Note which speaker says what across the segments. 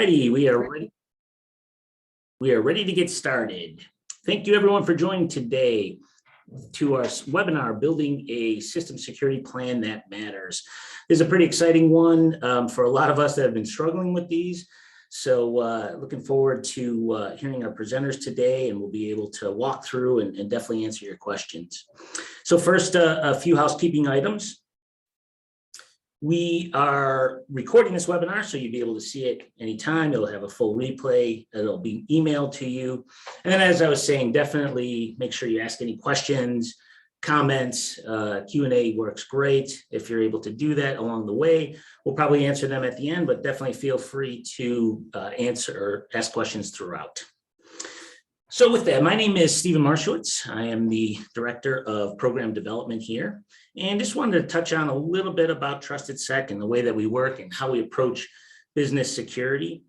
Speaker 1: Ready, we are ready. We are ready to get started. Thank you everyone for joining today to our webinar, Building a System Security Plan That Matters. This is a pretty exciting one for a lot of us that have been struggling with these. So looking forward to hearing our presenters today, and we'll be able to walk through and definitely answer your questions. So first, a few housekeeping items. We are recording this webinar, so you'll be able to see it anytime. It'll have a full replay. It'll be emailed to you. And then, as I was saying, definitely make sure you ask any questions, comments. Q&A works great if you're able to do that along the way. We'll probably answer them at the end, but definitely feel free to answer or ask questions throughout. So with that, my name is Stephen Marshowitz. I am the Director of Program Development here, and just wanted to touch on a little bit about TrustedSec and the way that we work and how we approach business security.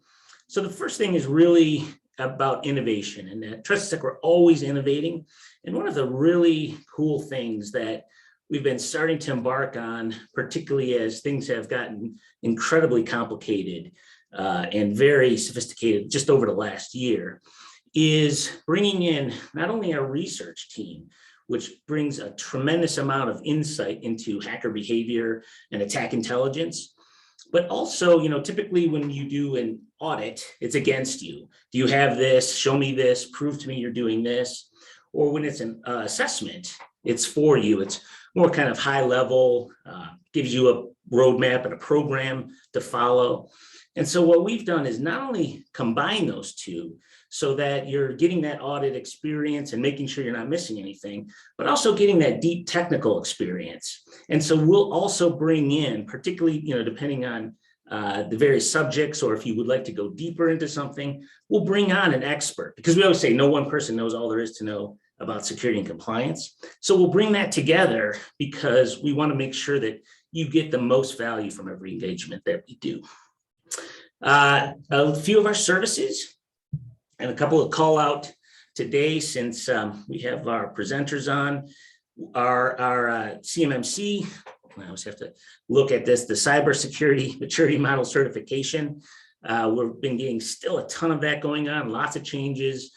Speaker 1: So the first thing is really about innovation, and at TrustedSec, we're always innovating. And one of the really cool things that we've been starting to embark on, particularly as things have gotten incredibly complicated and very sophisticated just over the last year, is bringing in not only our research team, which brings a tremendous amount of insight into hacker behavior and attack intelligence, but also, typically when you do an audit, it's against you. Do you have this? Show me this, prove to me you're doing this. Or when it's an assessment, it's for you. It's more kind of high level, gives you a roadmap and a program to follow. And so what we've done is not only combine those two so that you're getting that audit experience and making sure you're not missing anything, but also getting that deep technical experience. And so we'll also bring in, particularly, depending on the various subjects, or if you would like to go deeper into something, we'll bring on an expert, because we always say no one person knows all there is to know about security and compliance. So we'll bring that together because we want to make sure that you get the most value from every engagement that we do. A few of our services and a couple of call out today, since we have our presenters on, our CMMC. I always have to look at this, the Cybersecurity Maturity Model Certification. We've been getting still a ton of that going on, lots of changes,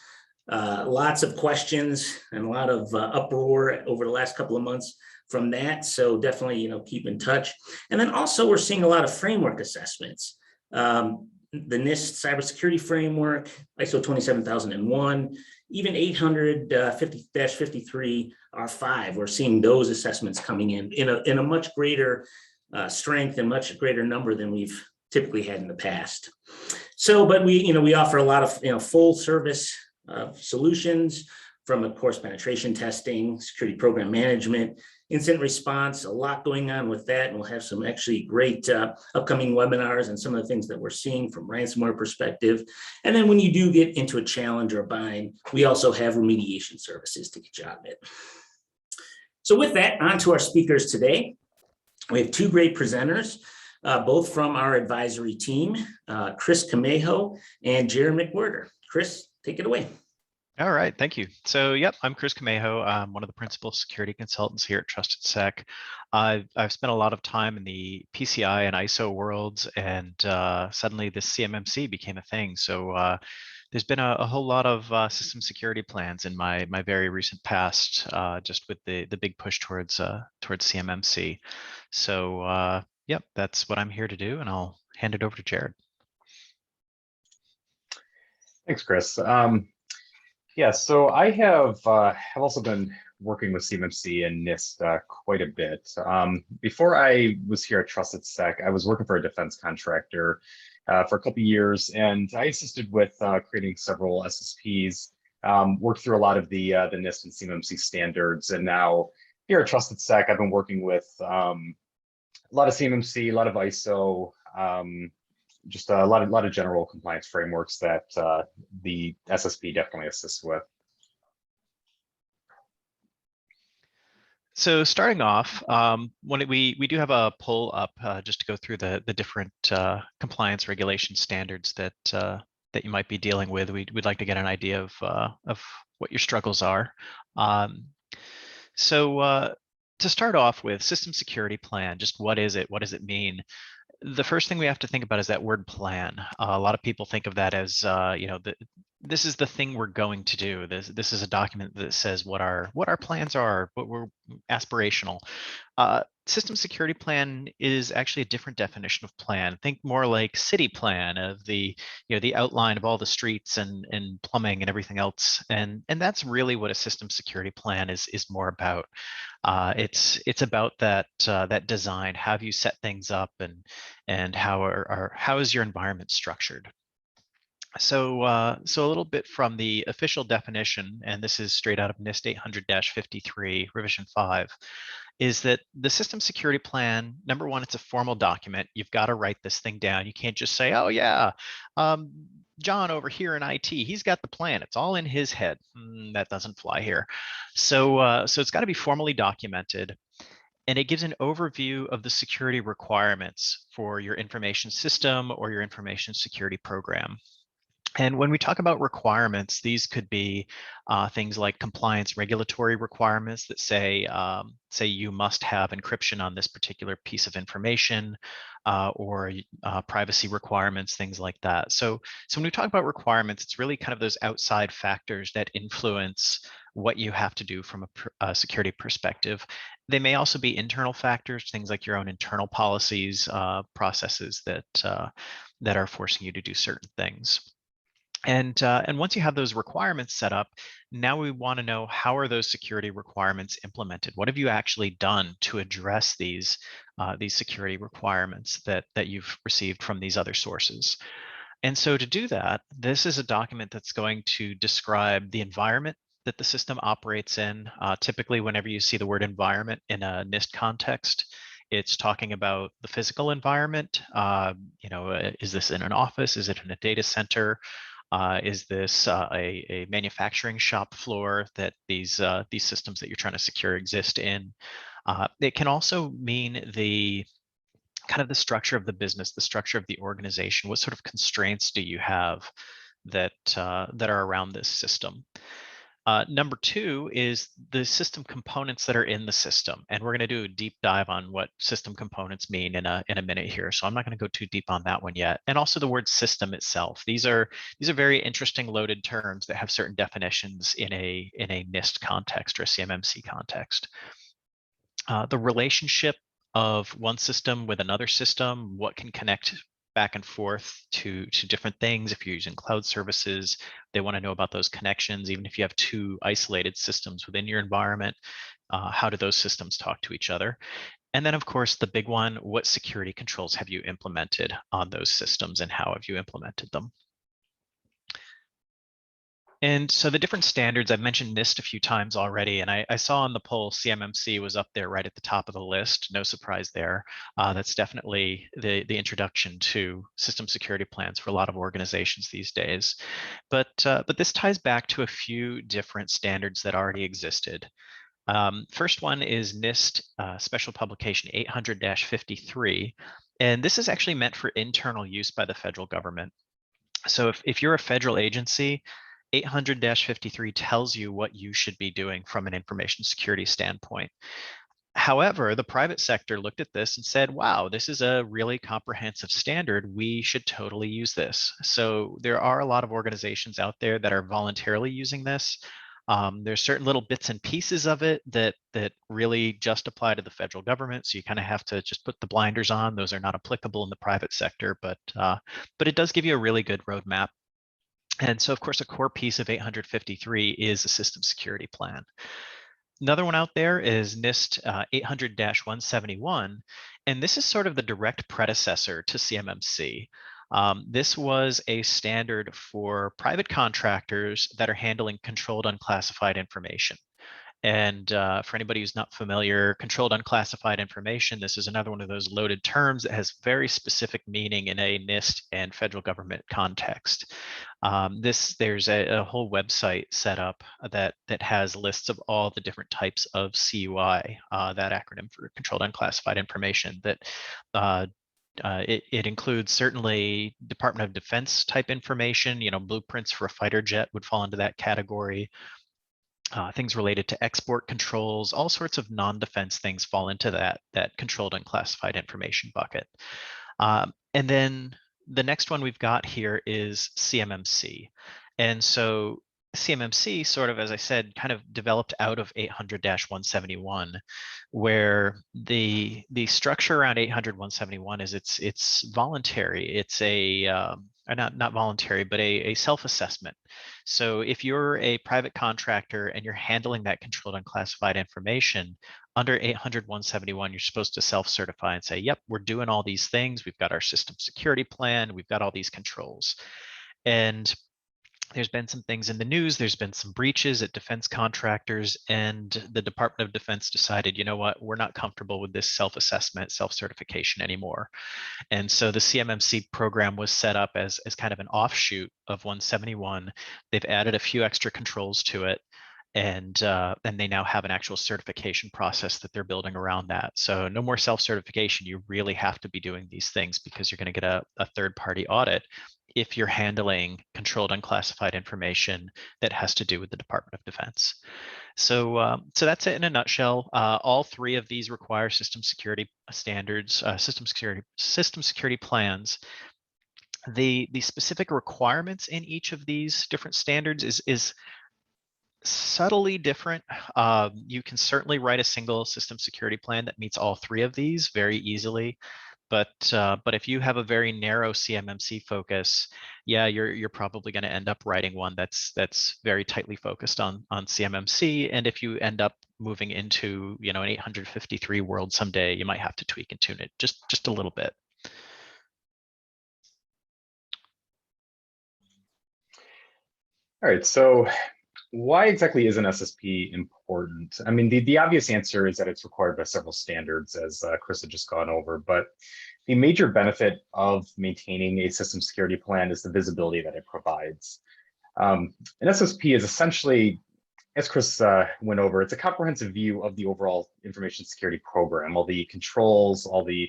Speaker 1: lots of questions, and a lot of uproar over the last couple of months from that. So definitely, keep in touch. And then also we're seeing a lot of framework assessments. The NIST cybersecurity framework, ISO 27001, even 800-53 R5. We're seeing those assessments coming in a much greater strength and much greater number than we've typically had in the past. So, but we offer a lot of full service solutions, from, of course, penetration testing, security program management, incident response, a lot going on with that. And we'll have some actually great upcoming webinars and some of the things that we're seeing from ransomware perspective. And then when you do get into a challenge or bind, we also have remediation services to get you out of it. So with that, on to our speakers today. We have two great presenters, both from our advisory team, Chris Camejo and Jared McWherter. Chris, take it away.
Speaker 2: All right, thank you. So, yep, I'm Chris Camejo. I'm one of the principal security consultants here at TrustedSec. I've spent a lot of time in the PCI and ISO worlds, and suddenly this CMMC became a thing. So there's been a whole lot of system security plans in my very recent past, just with the big push towards CMMC. So, yep, that's what I'm here to do, and I'll hand it over to Jared.
Speaker 3: Thanks, Chris. Yeah, so I have also been working with CMMC and NIST quite a bit. Before I was here at TrustedSec, I was working for a defense contractor for a couple of years, and I assisted with creating several SSPs, worked through a lot of the NIST and CMMC standards, and now here at TrustedSec, I've been working with a lot of CMMC, a lot of ISO, just a lot of general compliance frameworks that the SSP definitely assists with.
Speaker 2: So starting off, when we do have a pull up just to go through the different compliance regulation standards that you might be dealing with. We'd like to get an idea of what your struggles are. So to start off with, system security plan, just what is it? What does it mean? The first thing we have to think about is that word plan. A lot of people think of that as, this is the thing we're going to do. This is a document that says what our plans are, but we're aspirational. System security plan is actually a different definition of plan. Think more like city plan of the outline of all the streets and plumbing and everything else. And that's really what a system security plan is more about. It's about that design. How have you set things up, and how is your environment structured? So a little bit from the official definition, and this is straight out of NIST 800-53 revision 5, is that the system security plan, number one, it's a formal document. You've got to write this thing down. You can't just say, oh yeah, John over here in IT, he's got the plan. It's all in his head. That doesn't fly here. So it's got to be formally documented. And it gives an overview of the security requirements for your information system or your information security program. And when we talk about requirements, these could be things like compliance regulatory requirements that say you must have encryption on this particular piece of information, or privacy requirements, things like that. So when we talk about requirements, it's really kind of those outside factors that influence what you have to do from a security perspective. They may also be internal factors, things like your own internal policies, processes that are forcing you to do certain things. And once you have those requirements set up, now we want to know, how are those security requirements implemented? What have you actually done to address these security requirements that you've received from these other sources? And so to do that, this is a document that's going to describe the environment that the system operates in. Typically, whenever you see the word environment in a NIST context, it's talking about the physical environment. Is this in an office? Is it in a data center? Is this a manufacturing shop floor that these systems that you're trying to secure exist in? It can also mean the kind of the structure of the business, the structure of the organization. What sort of constraints do you have that are around this system? Number two is the system components that are in the system. And we're going to do a deep dive on what system components mean in a minute here. So I'm not going to go too deep on that one yet. And also the word system itself. These are very interesting loaded terms that have certain definitions in a NIST context or a CMMC context. The relationship of one system with another system, what can connect back and forth to different things. If you're using cloud services, they want to know about those connections. Even if you have two isolated systems within your environment, how do those systems talk to each other? And then, of course, the big one, what security controls have you implemented on those systems, and how have you implemented them? And so the different standards, I've mentioned NIST a few times already, and I saw on the poll CMMC was up there right at the top of the list. No surprise there. That's definitely the introduction to system security plans for a lot of organizations these days. But this ties back to a few different standards that already existed. First one is NIST Special Publication 800-53, and this is actually meant for internal use by the federal government. So if you're a federal agency, 800-53 tells you what you should be doing from an information security standpoint. However, the private sector looked at this and said, wow, this is a really comprehensive standard. We should totally use this. So there are a lot of organizations out there that are voluntarily using this. There's certain little bits and pieces of it that really just apply to the federal government. So you kind of have to just put the blinders on. Those are not applicable in the private sector, but it does give you a really good roadmap. And so, of course, a core piece of 853 is a system security plan. Another one out there is NIST 800-171, and this is sort of the direct predecessor to CMMC. This was a standard for private contractors that are handling controlled unclassified information. And for anybody who's not familiar, controlled unclassified information, this is another one of those loaded terms that has very specific meaning in a NIST and federal government context. There's a whole website set up that has lists of all the different types of CUI, that acronym for controlled unclassified information, that it includes certainly Department of Defense type information. Blueprints for a fighter jet would fall into that category. Things related to export controls, all sorts of non-defense things fall into that controlled unclassified information bucket. And then the next one we've got here is CMMC. And so CMMC sort of, as I said, kind of developed out of 800-171, where the structure around 800-171 is it's voluntary. It's a or not voluntary, but a self-assessment. So if you're a private contractor and you're handling that controlled unclassified information under 800-171, you're supposed to self-certify and say, yep, we're doing all these things. We've got our system security plan. We've got all these controls. And there's been some things in the news. There's been some breaches at defense contractors, and the Department of Defense decided, you know what, we're not comfortable with this self-assessment, self-certification anymore. And so the CMMC program was set up as kind of an offshoot of 171. They've added a few extra controls to it, and they now have an actual certification process that they're building around that. So no more self-certification. You really have to be doing these things because you're going to get a third-party audit if you're handling controlled unclassified information that has to do with the Department of Defense. So that's it in a nutshell. All three of these require system security standards, system security plans. The specific requirements in each of these different standards is subtly different. You can certainly write a single system security plan that meets all three of these very easily. But if you have a very narrow CMMC focus, yeah, you're probably going to end up writing one that's very tightly focused on CMMC. And if you end up moving into an 853 world someday, you might have to tweak and tune it just a little bit.
Speaker 3: All right, so why exactly is an SSP important? I mean, the obvious answer is that it's required by several standards, as Chris had just gone over, but the major benefit of maintaining a system security plan is the visibility that it provides. An SSP is essentially, as Chris went over, it's a comprehensive view of the overall information security program, all the controls, all the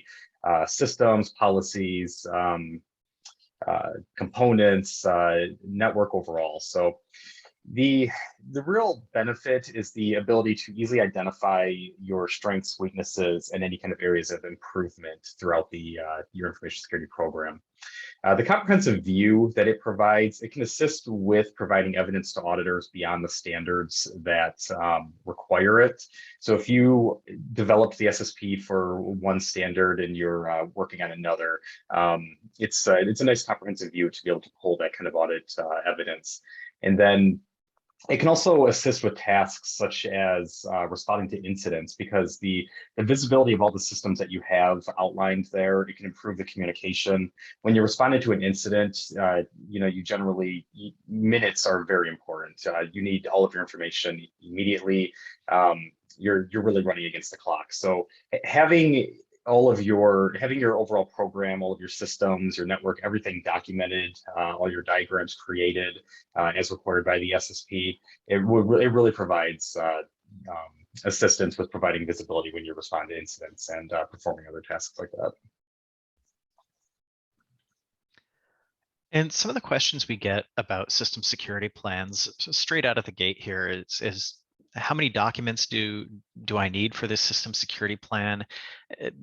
Speaker 3: systems, policies, components, network overall. So the real benefit is the ability to easily identify your strengths, weaknesses, and any kind of areas of improvement throughout the your information security program. The comprehensive view that it provides, it can assist with providing evidence to auditors beyond the standards that require it. So if you developed the SSP for one standard and you're working on another, it's a nice comprehensive view to be able to pull that kind of audit evidence. And then it can also assist with tasks such as responding to incidents, because the visibility of all the systems that you have outlined there, it can improve the communication. When you're responding to an incident, you generally, minutes are very important. You need all of your information immediately. You're really running against the clock. So having your overall program, all of your systems, your network, everything documented, all your diagrams created as required by the SSP, it really provides assistance with providing visibility when you respond to incidents and performing other tasks like that.
Speaker 2: And some of the questions we get about system security plans straight out of the gate here is how many documents do I need for this system security plan?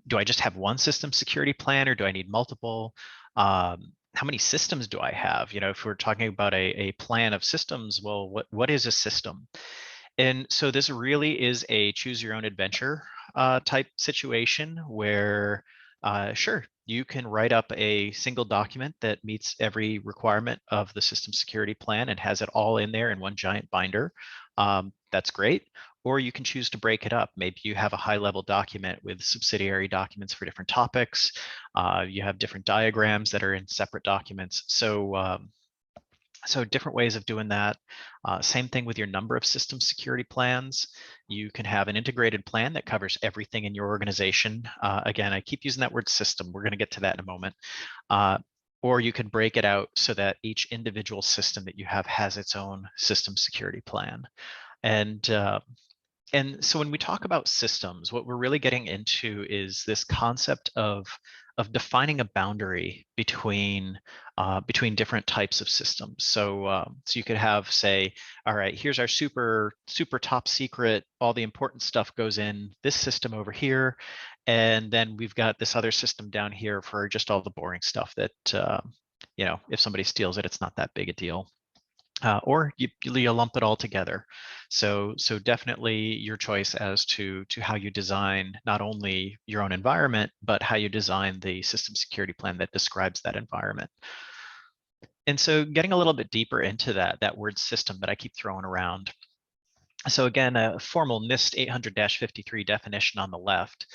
Speaker 2: Do I just have one system security plan, or do I need multiple? How many systems do I have? If we're talking about a plan of systems, well, what is a system? And so this really is a choose your own adventure type situation where, sure, you can write up a single document that meets every requirement of the system security plan and has it all in there in one giant binder. That's great. Or you can choose to break it up. Maybe you have a high-level document with subsidiary documents for different topics. You have different diagrams that are in separate documents. So different ways of doing that. Same thing with your number of system security plans. You can have an integrated plan that covers everything in your organization. Again, I keep using that word system. We're going to get to that in a moment. Or you can break it out so that each individual system that you have has its own system security plan. And so when we talk about systems, what we're really getting into is this concept of defining a boundary between different types of systems. So you could have, say, all right, here's our super top secret, all the important stuff goes in this system over here, And then we've got this other system down here for just all the boring stuff that, you know, if somebody steals it, it's not that big a deal. Or you lump it all together. So definitely your choice as to how you design not only your own environment, but how you design the system security plan that describes that environment. And so getting a little bit deeper into that word system that I keep throwing around. So again, a formal NIST 800-53 definition on the left.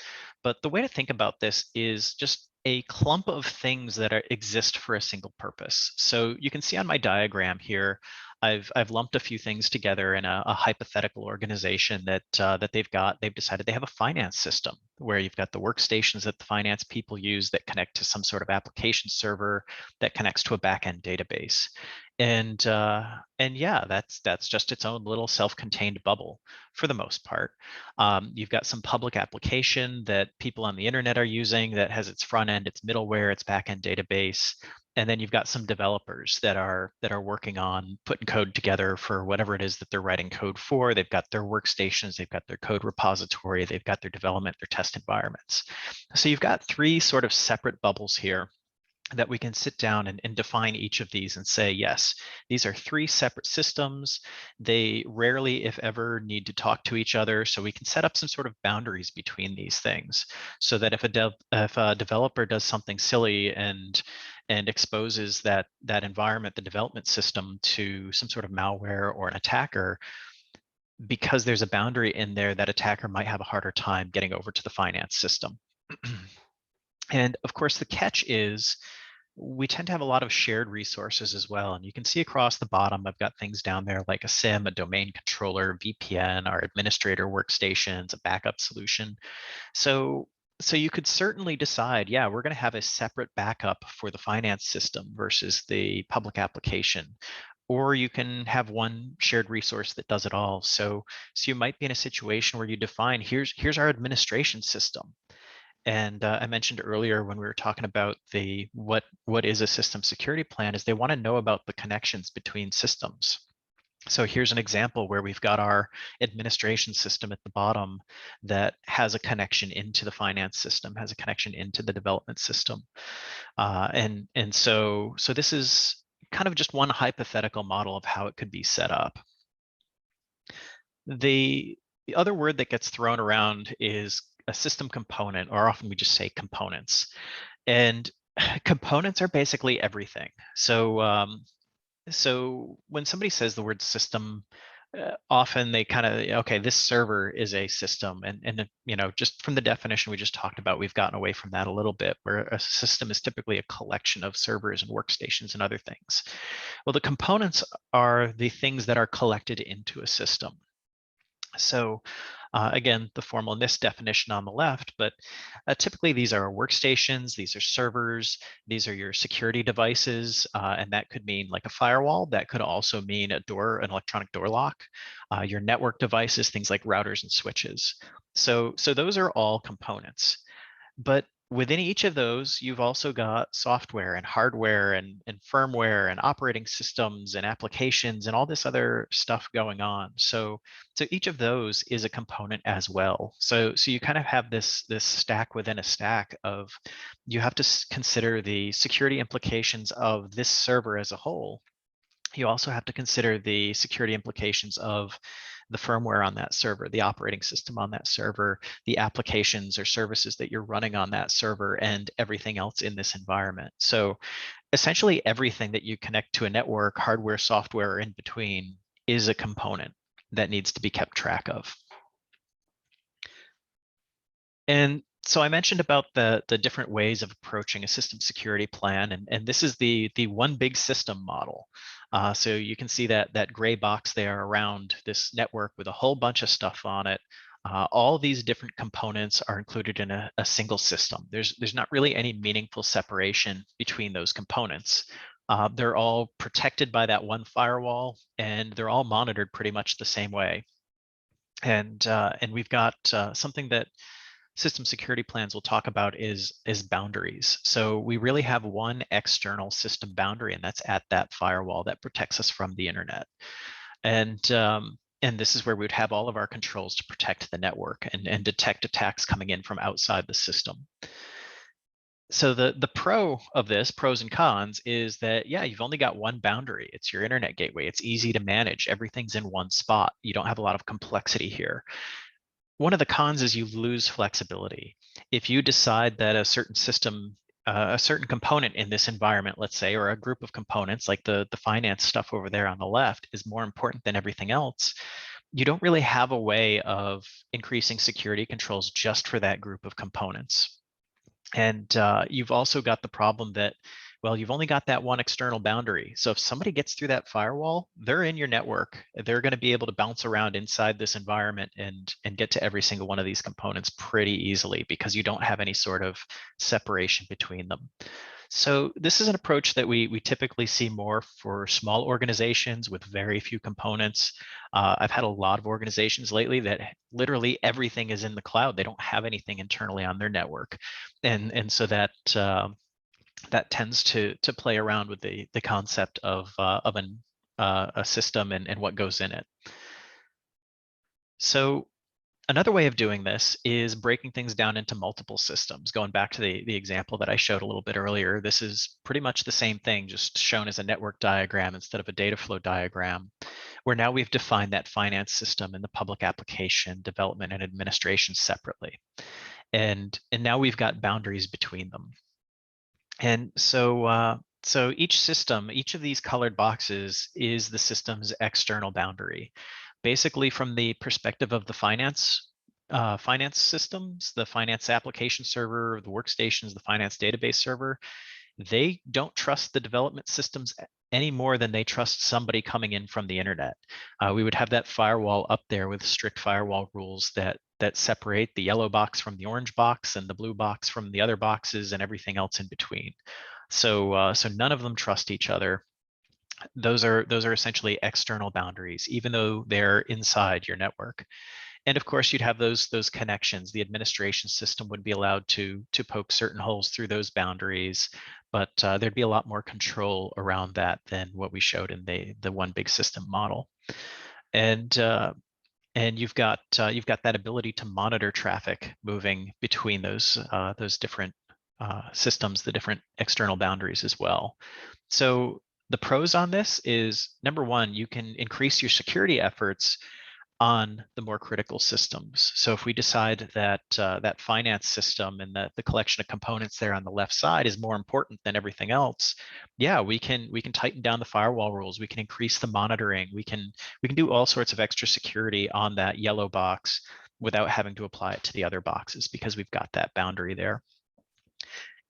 Speaker 2: But the way to think about this is just a clump of things that exist for a single purpose. So you can see on my diagram here, I've lumped a few things together in a hypothetical organization that they've decided they have a finance system where you've got the workstations that the finance people use that connect to some sort of application server that connects to a backend database. And yeah, that's just its own little self-contained bubble for the most part. You've got some public application that people on the internet are using that has its front end, its middleware, its backend database. And then you've got some developers that are working on putting code together for whatever it is that they're writing code for. They've got their workstations, they've got their code repository, they've got their development, their test environments. So you've got three sort of separate bubbles here that we can sit down and define each of these and say, yes, these are three separate systems. They rarely, if ever, need to talk to each other. So we can set up some sort of boundaries between these things so that if a developer does something silly and exposes that environment, the development system, to some sort of malware or an attacker, because there's a boundary in there, that attacker might have a harder time getting over to the finance system. And of course, the catch is we tend to have a lot of shared resources as well. And you can see across the bottom, I've got things down there like a SIM, a domain controller, VPN, our administrator workstations, a backup solution. So you could certainly decide, yeah, we're going to have a separate backup for the finance system versus the public application. Or you can have one shared resource that does it all. So you might be in a situation where you define, here's our administration system. And I mentioned earlier when we were talking about what is a system security plan is they want to know about the connections between systems. So here's an example where we've got our administration system at the bottom that has a connection into the finance system, has a connection into the development system. And so this is kind of just one hypothetical model of how it could be set up. The other word that gets thrown around is a system component, or often we just say components. And components are basically everything. So when somebody says the word system, often they kind of, okay, this server is a system. And you know, just from the definition we just talked about, we've gotten away from that a little bit, where a system is typically a collection of servers and workstations and other things. Well, the components are the things that are collected into a system. So again, the formal NIST definition on the left, but typically these are workstations, these are servers, these are your security devices, and that could mean like a firewall. That could also mean a door, an electronic door lock, your network devices, things like routers and switches. So those are all components. But within each of those, you've also got software and hardware and firmware and operating systems and applications and all this other stuff going on. So each of those is a component as well. So you kind of have this stack within a stack of, you have to consider the security implications of this server as a whole. You also have to consider the security implications of the firmware on that server, the operating system on that server, the applications or services that you're running on that server, and everything else in this environment. So essentially everything that you connect to a network, hardware, software, or in between, is a component that needs to be kept track of. And so I mentioned about the different ways of approaching a system security plan, and this is the one big system model. So you can see that gray box there around this network with a whole bunch of stuff on it. All these different components are included in a single system. There's not really any meaningful separation between those components. They're all protected by that one firewall, and they're all monitored pretty much the same way. And we've got something that system security plans will talk about is boundaries. So we really have one external system boundary, and that's at that firewall that protects us from the internet. And And this is where we would have all of our controls to protect the network and detect attacks coming in from outside the system. So the pro of this, pros and cons, is that, yeah, you've only got one boundary. It's your internet gateway. It's easy to manage. Everything's in one spot. You don't have a lot of complexity here. One of the cons is you lose flexibility. If you decide that a certain system, a certain component in this environment, let's say, or a group of components like the finance stuff over there on the left is more important than everything else, you don't really have a way of increasing security controls just for that group of components. And you've also got the problem that, well, you've only got that one external boundary. So if somebody gets through that firewall, they're in your network. They're going to be able to bounce around inside this environment and get to every single one of these components pretty easily because you don't have any sort of separation between them. So this is an approach that we typically see more for small organizations with very few components. I've had a lot of organizations lately that literally everything is in the cloud. They don't have anything internally on their network, and so that that tends to play around with the concept of a system and what goes in it. So another way of doing this is breaking things down into multiple systems. Going back to the example that I showed a little bit earlier, this is pretty much the same thing, just shown as a network diagram instead of a data flow diagram, where now we've defined that finance system and the public application development and administration separately. And now we've got boundaries between them. And so each system, each of these colored boxes is the system's external boundary. Basically, from the perspective of the finance systems, the finance application server, the workstations, the finance database server, they don't trust the development systems any more than they trust somebody coming in from the internet. We would have that firewall up there with strict firewall rules that separate the yellow box from the orange box and the blue box from the other boxes and everything else in between. So none of them trust each other. Those are essentially external boundaries, even though they're inside your network. And of course, you'd have those connections. The administration system would be allowed to poke certain holes through those boundaries, but there'd be a lot more control around that than what we showed in the one big system model. And you've got that ability to monitor traffic moving between those different systems, the different external boundaries as well. So the pros on this is, number one, you can increase your security efforts on the more critical systems. So if we decide that that finance system and the collection of components there on the left side is more important than everything else, yeah, we can tighten down the firewall rules. We can increase the monitoring. We can do all sorts of extra security on that yellow box without having to apply it to the other boxes because we've got that boundary there.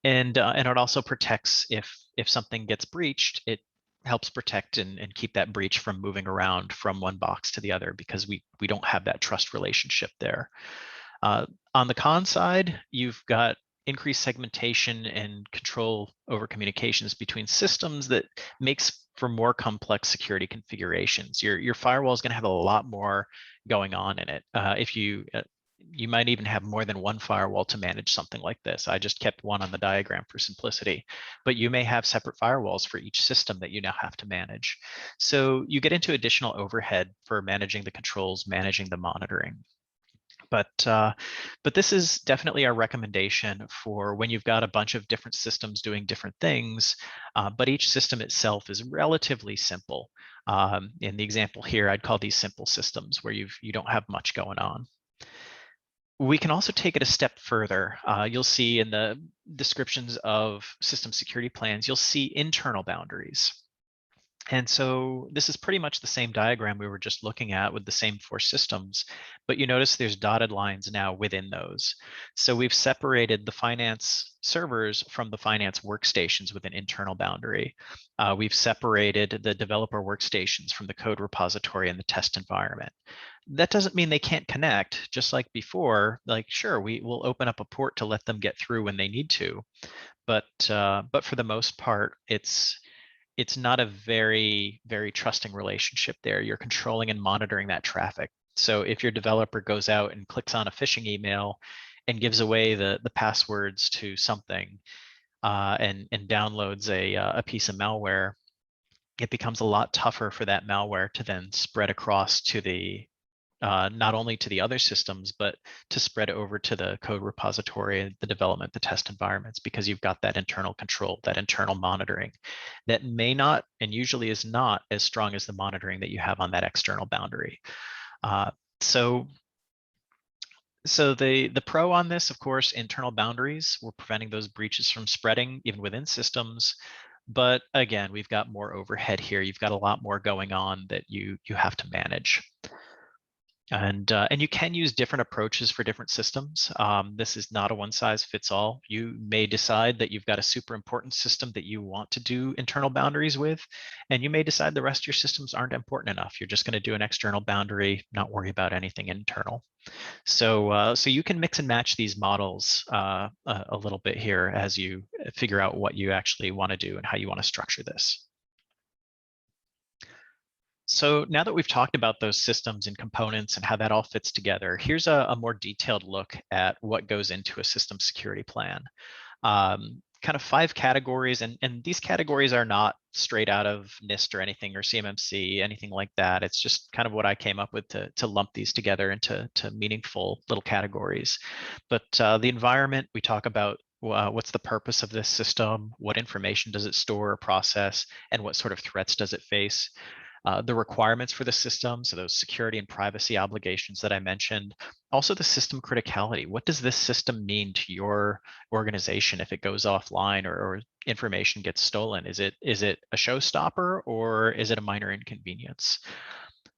Speaker 2: And it also protects if something gets breached, it helps protect and keep that breach from moving around from one box to the other because we don't have that trust relationship there. On the con side, you've got increased segmentation and control over communications between systems that makes for more complex security configurations. Your firewall is going to have a lot more going on in it. If you might even have more than one firewall to manage something like this. I just kept one on the diagram for simplicity, but you may have separate firewalls for each system that you now have to manage. So you get into additional overhead for managing the controls, managing the monitoring. But this is definitely our recommendation for when you've got a bunch of different systems doing different things, but each system itself is relatively simple. In the example here, I'd call these simple systems where you don't have much going on. We can also take it a step further. You'll see in the descriptions of system security plans, you'll see internal boundaries. And so this is pretty much the same diagram we were just looking at with the same four systems, but you notice there's dotted lines now within those. So we've separated the finance servers from the finance workstations with an internal boundary. We've separated the developer workstations from the code repository and the test environment. That doesn't mean they can't connect, just like before. Like, sure, we will open up a port to let them get through when they need to, but for the most part, it's not a very trusting relationship there. You're controlling and monitoring that traffic. So if your developer goes out and clicks on a phishing email and gives away the passwords to something and downloads a piece of malware, it becomes a lot tougher for that malware to then spread across to the not only to the other systems, but to spread over to the code repository, the development, the test environments, because you've got that internal control, that internal monitoring that may not, and usually is not, as strong as the monitoring that you have on that external boundary. So the pro on this, of course, internal boundaries, we're preventing those breaches from spreading even within systems. But again, we've got more overhead here. You've got a lot more going on that you have to manage. And you can use different approaches for different systems. This is not a one size fits all. You may decide that you've got a super important system that you want to do internal boundaries with, and you may decide the rest of your systems aren't important enough. You're just going to do an external boundary, not worry about anything internal. So you can mix and match these models a little bit here as you figure out what you actually want to do and how you want to structure this. So now that we've talked about those systems and components and how that all fits together, here's a more detailed look at what goes into a system security plan. Kind of 5 categories, and these categories are not straight out of NIST or anything, or CMMC, anything like that. It's just kind of what I came up with to lump these together into meaningful little categories. But the environment, we talk about what's the purpose of this system, what information does it store or process, and what sort of threats does it face. The requirements for the system, so those security and privacy obligations that I mentioned. Also the system criticality. What does this system mean to your organization if it goes offline or information gets stolen? Is it a showstopper, or is it a minor inconvenience?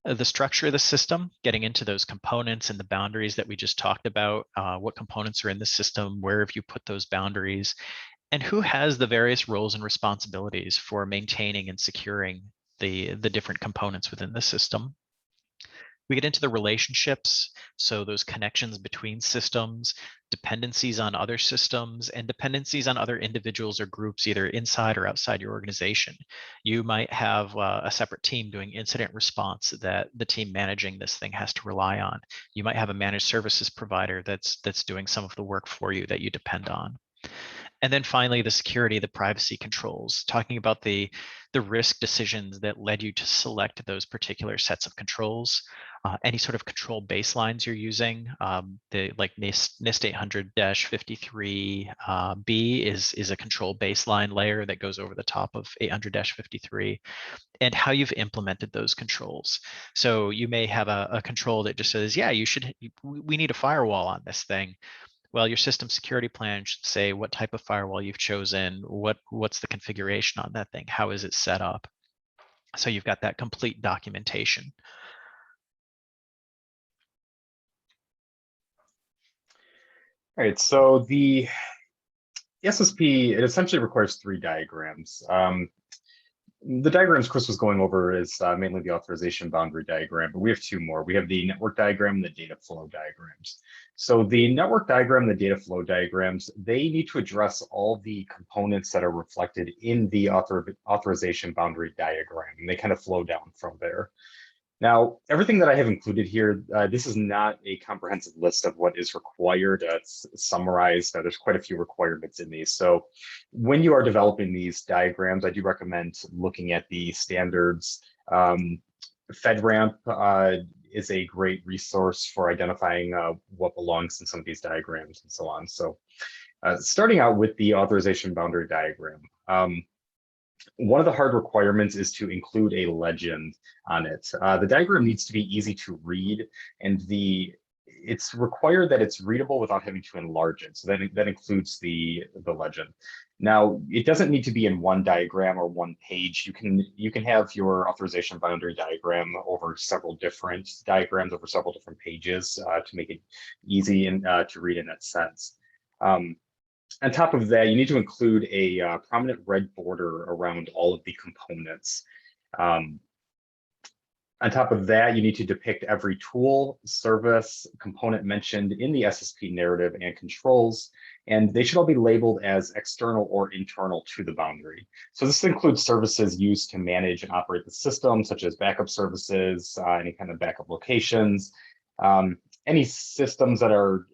Speaker 2: The structure of the system, getting into those components and the boundaries that we just talked about. What components are in the system? Where have you put those boundaries? And who has the various roles and responsibilities for maintaining and securing the different components within the system? We get into the relationships, so those connections between systems, dependencies on other systems, and dependencies on other individuals or groups, either inside or outside your organization. You might have a separate team doing incident response that the team managing this thing has to rely on. You might have a managed services provider that's doing some of the work for you that you depend on. And then finally, the security, the privacy controls, talking about the risk decisions that led you to select those particular sets of controls, any sort of control baselines you're using. Like NIST 800-53B is a control baseline layer that goes over the top of 800-53, and how you've implemented those controls. So you may have a control that just says, yeah, we need a firewall on this thing. Well, your system security plan should say what type of firewall you've chosen, what's the configuration on that thing, how is it set up. So you've got that complete documentation.
Speaker 3: All right, so the SSP, it essentially requires 3 diagrams. The diagrams Chris was going over is mainly the authorization boundary diagram, but we have 2 more. We have the network diagram and the data flow diagrams. So the network diagram and the data flow diagrams, they need to address all the components that are reflected in the authorization boundary diagram, and they kind of flow down from there. Now, everything that I have included here, this is not a comprehensive list of what is required. It's summarized. There's quite a few requirements in these. So when you are developing these diagrams, I do recommend looking at the standards. FedRAMP is a great resource for identifying what belongs in some of these diagrams and so on. So starting out with the authorization boundary diagram. One of the hard requirements is to include a legend on it. The diagram needs to be easy to read, and it's required that it's readable without having to enlarge it. So that includes the legend. Now, it doesn't need to be in one diagram or one page. You can have your authorization boundary diagram over several different diagrams over several different pages to make it easy and to read in that sense. On top of that, you need to include a prominent red border around all of the components. On top of that, you need to depict every tool, service, component mentioned in the SSP narrative and controls, and they should all be labeled as external or internal to the boundary. So this includes services used to manage and operate the system, such as backup services, any kind of backup locations, any systems that are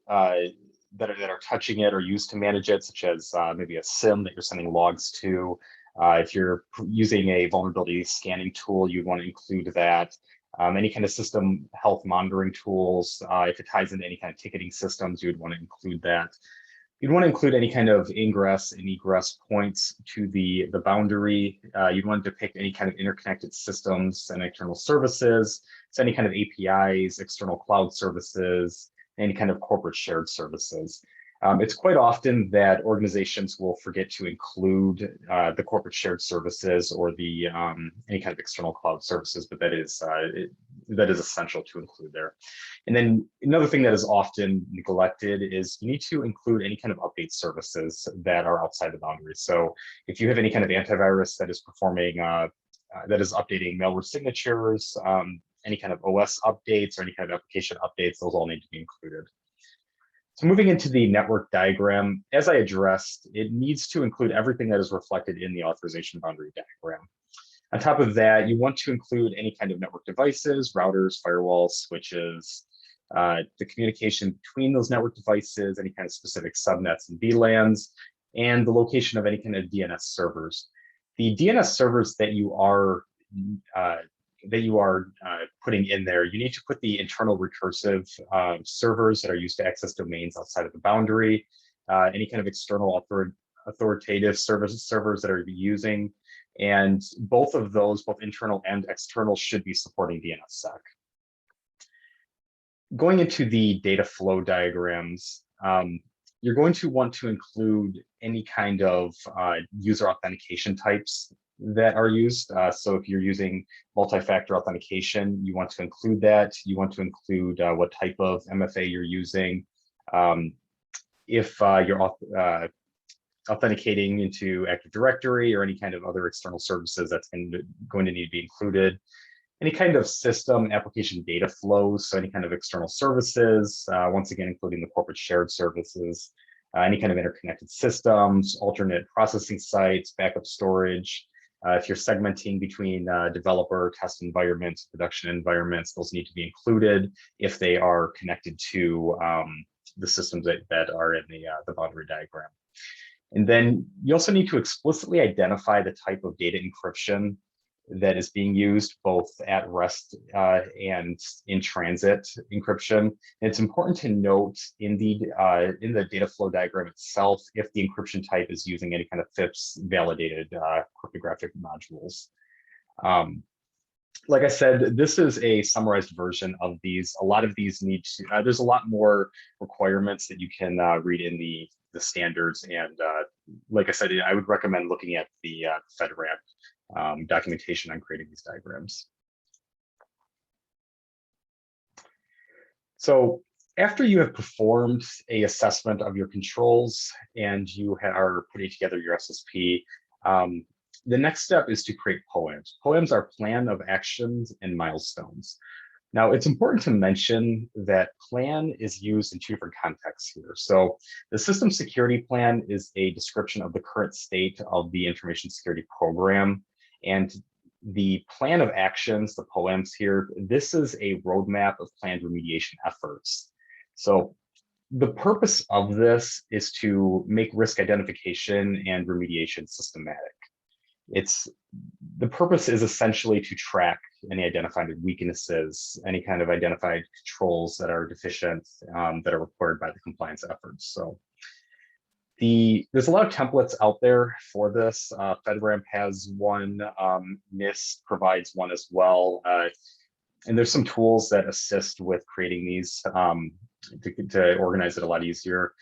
Speaker 3: touching it or used to manage it, such as maybe a SIM that you're sending logs to, If you're using a vulnerability scanning tool, you'd want to include that. Any kind of system health monitoring tools, if it ties into any kind of ticketing systems, you would want to include that. You'd want to include any kind of ingress and egress points to the boundary. You'd want to depict any kind of interconnected systems and external services, so any kind of APIs, external cloud services, any kind of corporate shared services. It's quite often that organizations will forget to include the corporate shared services or the any kind of external cloud services, but that is essential to include there. And then another thing that is often neglected is you need to include any kind of update services that are outside the boundaries. So if you have any kind of antivirus that is performing, that is updating malware signatures, any kind of OS updates or any kind of application updates, those all need to be included. So moving into the network diagram, as I addressed, it needs to include everything that is reflected in the authorization boundary diagram. On top of that, you want to include any kind of network devices, routers, firewalls, switches, the communication between those network devices, any kind of specific subnets and VLANs, and the location of any kind of DNS servers. The DNS servers that you are putting in there, you need to put the internal recursive servers that are used to access domains outside of the boundary, any kind of external authoritative servers that are using, and both of those, both internal and external, should be supporting DNSSEC. Going into the data flow diagrams, you're going to want to include any kind of user authentication types that are used. So if you're using multi-factor authentication, you want to include that. You want to include what type of MFA you're using. If you're authenticating into Active Directory or any kind of other external services, that's going to need to be included. Any kind of system application data flows, so any kind of external services, once again, including the corporate shared services, any kind of interconnected systems, alternate processing sites, backup storage. If you're segmenting between developer, test environments, production environments, those need to be included if they are connected to the systems that are in the boundary diagram. And then you also need to explicitly identify the type of data encryption that is being used both at rest and in transit encryption. And it's important to note in the data flow diagram itself if the encryption type is using any kind of FIPS validated cryptographic modules. Like I said, this is a summarized version of these. A lot of these need to, there's a lot more requirements that you can read in the standards. And like I said, I would recommend looking at the FedRAMP documentation on creating these diagrams. So after you have performed a assessment of your controls and you are putting together your SSP, the next step is to create POEMs. POEMs are plan of actions and milestones. Now, it's important to mention that plan is used in two different contexts here. So the system security plan is a description of the current state of the information security program. And the plan of actions, the POEMs here, this is a roadmap of planned remediation efforts. So the purpose of this is to make risk identification and remediation systematic. The purpose is essentially to track any identified weaknesses, any kind of identified controls that are deficient, that are required by the compliance efforts. So there's a lot of templates out there for this. FedRAMP has one, NIST provides one as well. And there's some tools that assist with creating these to organize it a lot easier.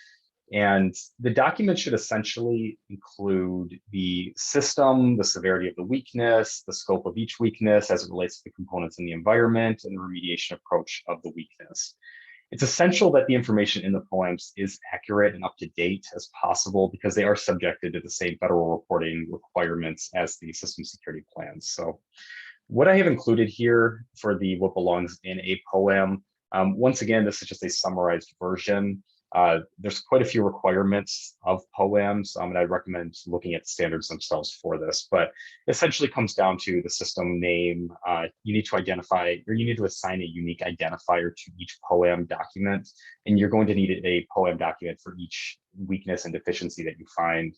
Speaker 3: And the document should essentially include the system, the severity of the weakness, the scope of each weakness as it relates to the components in the environment, and the remediation approach of the weakness. It's essential that the information in the POEMs is accurate and up to date as possible because they are subjected to the same federal reporting requirements as the system security plans. So what I have included here for what belongs in a POEM, once again, this is just a summarized version. There's quite a few requirements of POEMs, and I recommend looking at the standards themselves for this, but essentially comes down to the system name. You need to identify, or you need to assign a unique identifier to each POEM document, and you're going to need a POEM document for each weakness and deficiency that you find.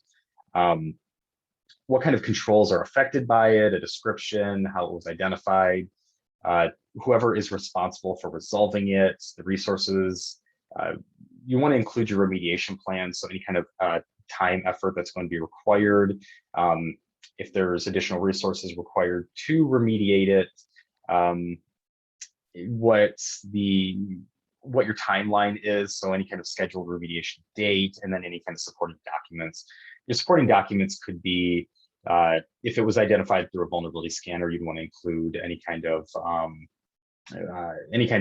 Speaker 3: what kind of controls are affected by it, a description, how it was identified, whoever is responsible for resolving it, the resources. You want to include your remediation plan, so any kind of time, effort that's going to be required. If there's additional resources required to remediate it, what your timeline is, so any kind of scheduled remediation date, and then any kind of supporting documents. Your supporting documents could be, if it was identified through a vulnerability scanner, you'd want to include any kind of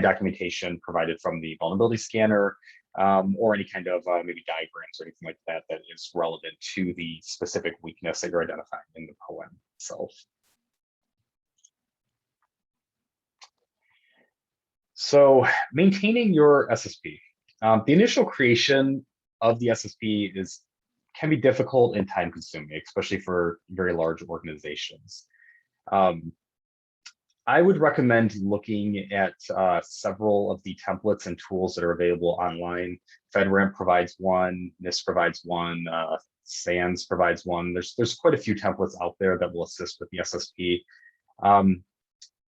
Speaker 3: documentation provided from the vulnerability scanner, or any kind of maybe diagrams or anything like that that is relevant to the specific weakness that you're identifying in the poem itself. So maintaining your SSP. The initial creation of the SSP can be difficult and time consuming, especially for very large organizations. I would recommend looking at several of the templates and tools that are available online. FedRAMP provides one, NIST provides one, SANS provides one. There's quite a few templates out there that will assist with the SSP.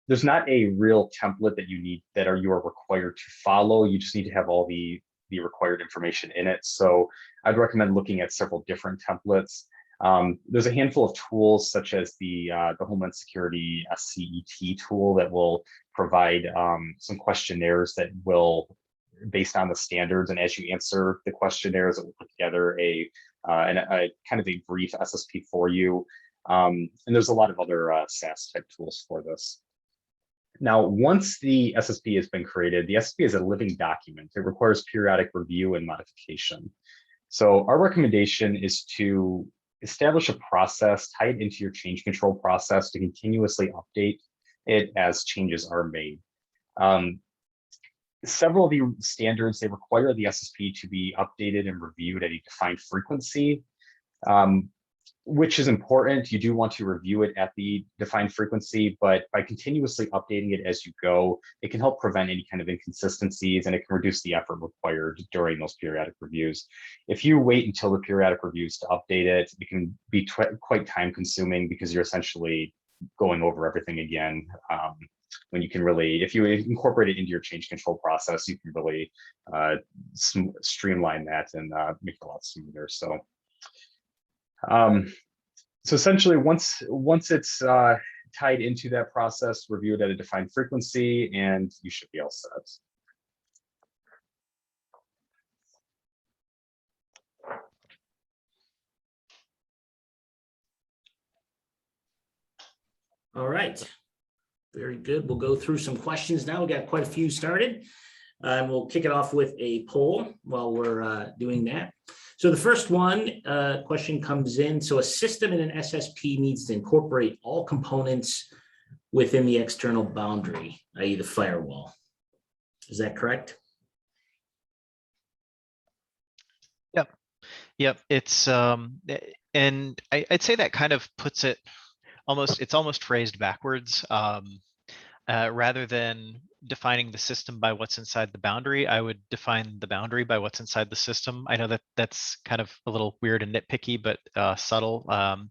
Speaker 3: There's not a real template that you are required to follow. You just need to have all the required information in it. So I'd recommend looking at several different templates. There's a handful of tools such as the Homeland Security SCET tool that will provide some questionnaires that will, based on the standards, and as you answer the questionnaires, it will put together a kind of a brief SSP for you. And there's a lot of other SaaS type tools for this. Now, once the SSP has been created, the SSP is a living document. It requires periodic review and modification. So our recommendation is to establish a process, tie it into your change control process to continuously update it as changes are made. Several of the standards, they require the SSP to be updated and reviewed at a defined frequency, which is important. You do want to review it at the defined frequency, but by continuously updating it as you go, it can help prevent any kind of inconsistencies, and it can reduce the effort required during those periodic reviews. If you wait until the periodic reviews to update it, it can be quite time consuming because you're essentially going over everything again. When you can really, if you incorporate it into your change control process, you can really streamline that and make it a lot smoother. So essentially, once it's tied into that process, review it at a defined frequency, and you should be all set.
Speaker 1: All right. Very good. We'll go through some questions now. We got quite a few started. We'll kick it off with a poll while we're doing that. So the first question comes in. So a system in an SSP needs to incorporate all components within the external boundary, i.e. the firewall. Is that correct?
Speaker 2: Yep. It's and I'd say that kind of puts it it's almost phrased backwards. Rather than defining the system by what's inside the boundary, I would define the boundary by what's inside the system. I know that that's kind of a little weird and nitpicky, but subtle.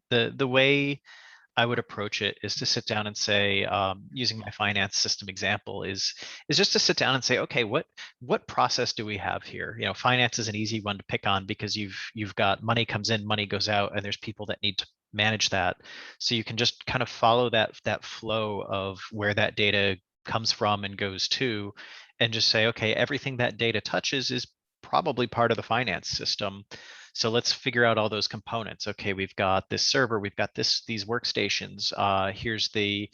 Speaker 2: The way I would approach it is to sit down and say, using my finance system example, is just to sit down and say, okay, what process do we have here? You know, finance is an easy one to pick on because you've got money comes in, money goes out, and there's people that need to manage that. So you can just kind of follow that flow of where that data comes from and goes to, and just say, okay, everything that data touches is probably part of the finance system. So let's figure out all those components. Okay, we've got this server, we've got these workstations. Here's the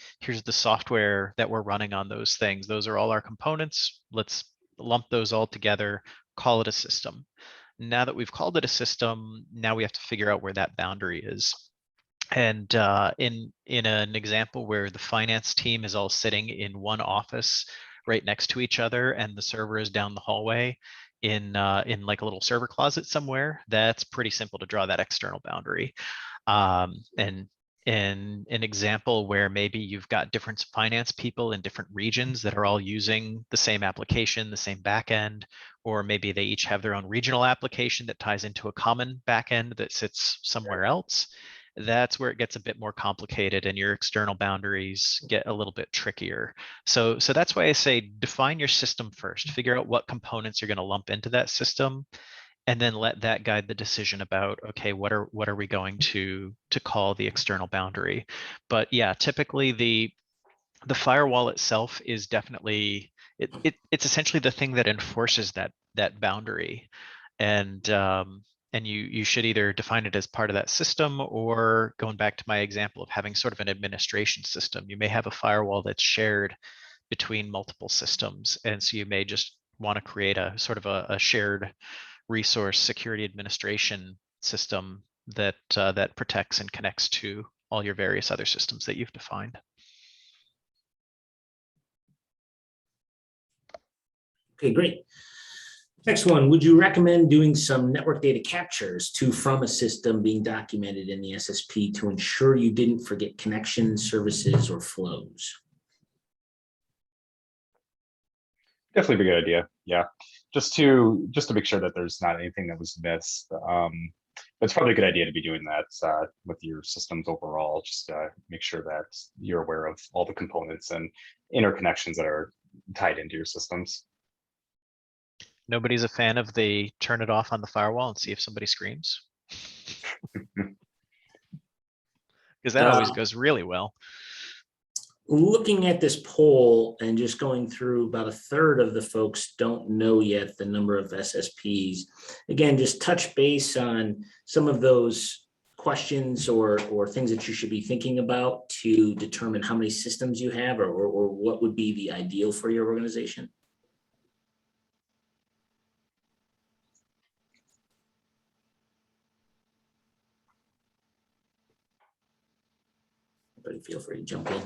Speaker 2: software that we're running on those things. Those are all our components. Let's lump those all together, call it a system. Now that we've called it a system, now we have to figure out where that boundary is. And in an example where the finance team is all sitting in one office right next to each other, and the server is down the hallway in like a little server closet somewhere, that's pretty simple to draw that external boundary. And in an example where maybe you've got different finance people in different regions that are all using the same application, the same backend, or maybe they each have their own regional application that ties into a common backend that sits somewhere else. that's where it gets a bit more complicated and your external boundaries get a little bit trickier. So that's why I say define your system first, figure out what components you're going to lump into that system, and then let that guide the decision about, okay, what are we going to call the external boundary. But yeah, typically the firewall itself is definitely it's essentially the thing that enforces that boundary, and you should either define it as part of that system, or going back to my example of having sort of an administration system, you may have a firewall that's shared between multiple systems, and so you may just want to create a sort of a shared resource security administration system that that protects and connects to all your various other systems that you've defined.
Speaker 1: Okay, great. Next one, would you recommend doing some network data captures to from a system being documented in the SSP to ensure you didn't forget connections, services, or flows?
Speaker 3: Definitely a good idea. Yeah, just to make sure that there's not anything that was missed. It's probably a good idea to be doing that with your systems overall. Just make sure that you're aware of all the components and interconnections that are tied into your systems.
Speaker 2: Nobody's a fan of the turn it off on the firewall and see if somebody screams, because that always goes really well.
Speaker 1: Looking at this poll and just going through, about a third of the folks don't know yet the number of SSPs. Again, just touch base on some of those questions or things that you should be thinking about to determine how many systems you have, or what would be the ideal for your organization. Everybody feel free to jump in.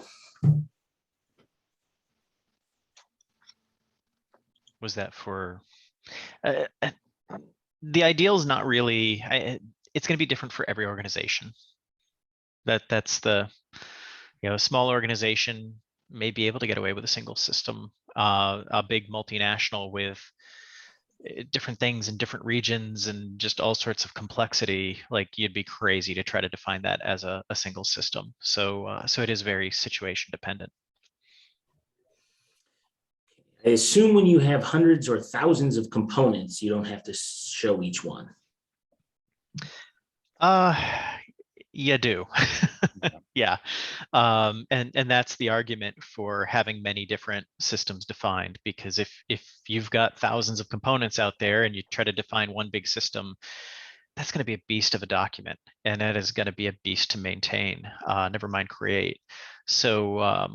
Speaker 2: Was that for the ideal is not really, it's going to be different for every organization. That's the, a small organization may be able to get away with a single system. A big multinational with different things in different regions and just all sorts of complexity, like you'd be crazy to try to define that as a single system. So it is very situation dependent.
Speaker 1: I assume when you have hundreds or thousands of components, you don't have to show each one.
Speaker 2: You do. Yeah. And that's the argument for having many different systems defined, because if you've got thousands of components out there and you try to define one big system, that's going to be a beast of a document, and that is going to be a beast to maintain, never mind create. So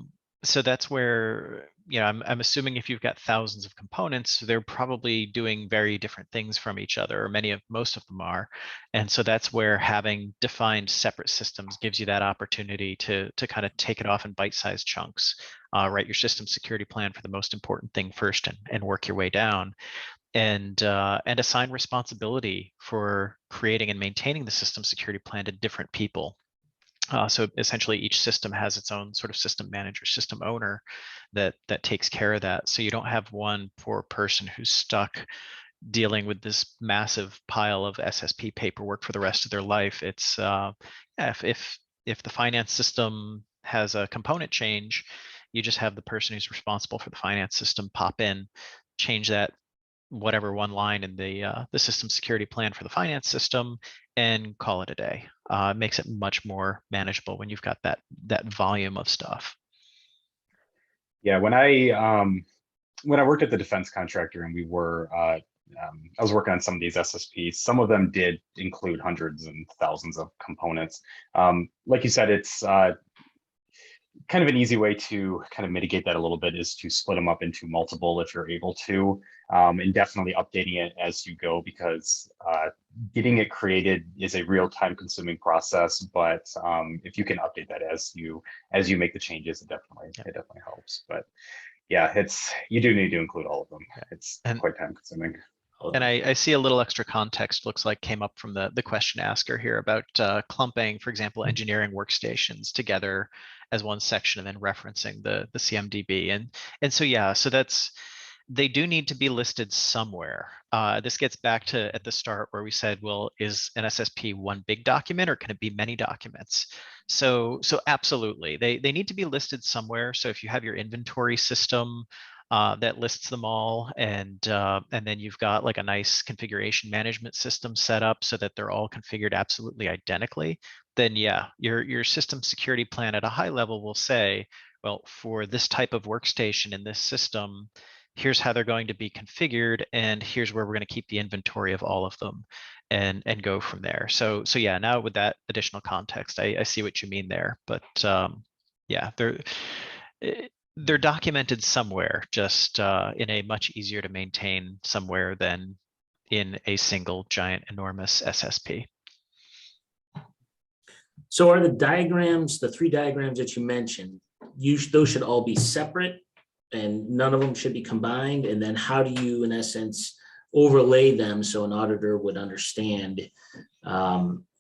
Speaker 2: that's where, I'm assuming if you've got thousands of components, they're probably doing very different things from each other, or most of them are. And so that's where having defined separate systems gives you that opportunity to kind of take it off in bite-sized chunks, write your system security plan for the most important thing first, and work your way down. And assign responsibility for creating and maintaining the system security plan to different people. So essentially each system has its own sort of system manager, system owner that takes care of that. So you don't have one poor person who's stuck dealing with this massive pile of SSP paperwork for the rest of their life. It's if the finance system has a component change, you just have the person who's responsible for the finance system pop in, change that whatever one line in the system security plan for the finance system, and call it a day. It makes it much more manageable when you've got that volume of stuff.
Speaker 3: Yeah, when I worked at the defense contractor and I was working on some of these SSPs, some of them did include hundreds and thousands of components. Like you said, it's kind of an easy way to kind of mitigate that a little bit is to split them up into multiple if you're able to, and definitely updating it as you go, because getting it created is a real time consuming process. But if you can update that as you make the changes, it definitely helps. But yeah, you do need to include all of them. It's quite time consuming.
Speaker 2: And I see a little extra context, looks like came up from the question asker here about clumping, for example, engineering workstations together as one section and then referencing the CMDB. And so, yeah, so that's, they do need to be listed somewhere. This gets back to at the start where we said, well, is an SSP one big document or can it be many documents? So absolutely, they need to be listed somewhere. So if you have your inventory system that lists them all, and then you've got like a nice configuration management system set up so that they're all configured absolutely identically, then yeah, your system security plan at a high level will say, well, for this type of workstation in this system, here's how they're going to be configured, and here's where we're going to keep the inventory of all of them, and go from there. So yeah, now with that additional context, I see what you mean there. But yeah, they're documented somewhere, just in a much easier to maintain somewhere than in a single giant enormous SSP.
Speaker 1: So are the diagrams, the 3 diagrams that you mentioned, those should all be separate and none of them should be combined? And then how do you, in essence, overlay them so an auditor would understand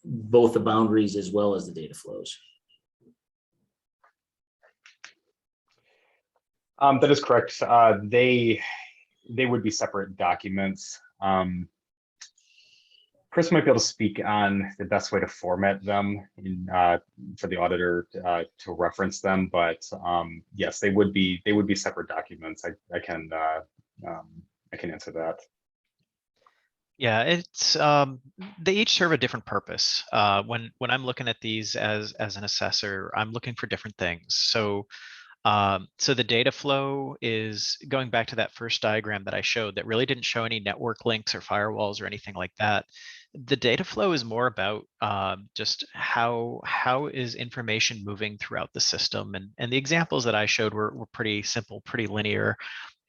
Speaker 1: both the boundaries as well as the data flows?
Speaker 3: That is correct. They would be separate documents. Chris might be able to speak on the best way to format them for the auditor to reference them, but yes, they would be separate documents. I can answer that.
Speaker 2: Yeah, it's they each serve a different purpose. When I'm looking at these as an assessor, I'm looking for different things. So the data flow is going back to that first diagram that I showed that really didn't show any network links or firewalls or anything like that. The data flow is more about just how is information moving throughout the system. And the examples that I showed were pretty simple, pretty linear.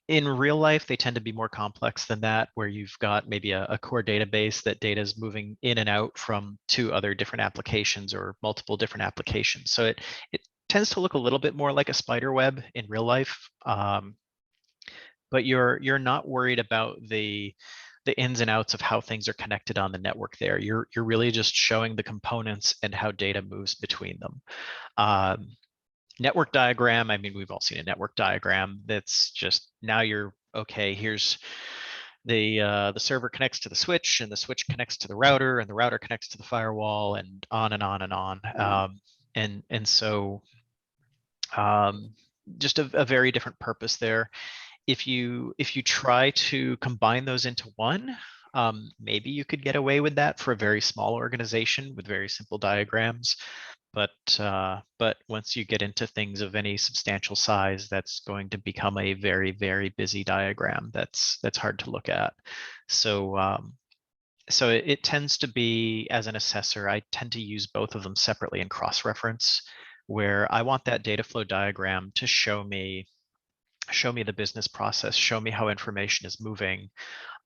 Speaker 2: In real life, they tend to be more complex than that, where you've got maybe a core database that data is moving in and out from 2 other different applications or multiple different applications. So it tends to look a little bit more like a spider web in real life, but you're not worried about the ins and outs of how things are connected on the network there. You're really just showing the components and how data moves between them. Network diagram, I mean, we've all seen a network diagram. That's just, now you're, okay, here's the server connects to the switch, and the switch connects to the router, and the router connects to the firewall, and on and on and on. And so just a very different purpose there. If you try to combine those into one, maybe you could get away with that for a very small organization with very simple diagrams. But once you get into things of any substantial size, that's going to become a very, very busy diagram that's hard to look at. So so it tends to be, as an assessor, I tend to use both of them separately and cross-reference, where I want that data flow diagram to show me the business process, show me how information is moving.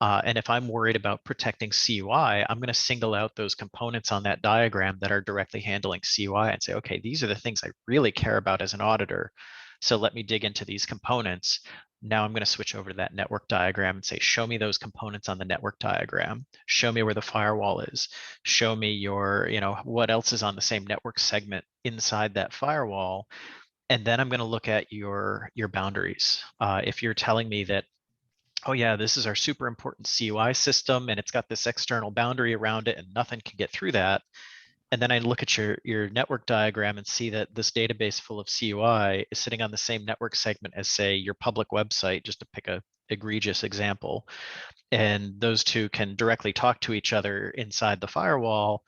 Speaker 2: And if I'm worried about protecting CUI, I'm going to single out those components on that diagram that are directly handling CUI and say, okay, these are the things I really care about as an auditor. So let me dig into these components. Now I'm going to switch over to that network diagram and say, show me those components on the network diagram. Show me where the firewall is. Show me your, what else is on the same network segment inside that firewall. And then I'm going to look at your boundaries. If you're telling me that, oh yeah, this is our super important CUI system and it's got this external boundary around it and nothing can get through that, and then I look at your network diagram and see that this database full of CUI is sitting on the same network segment as, say, your public website, just to pick a egregious example, and those two can directly talk to each other inside the firewall,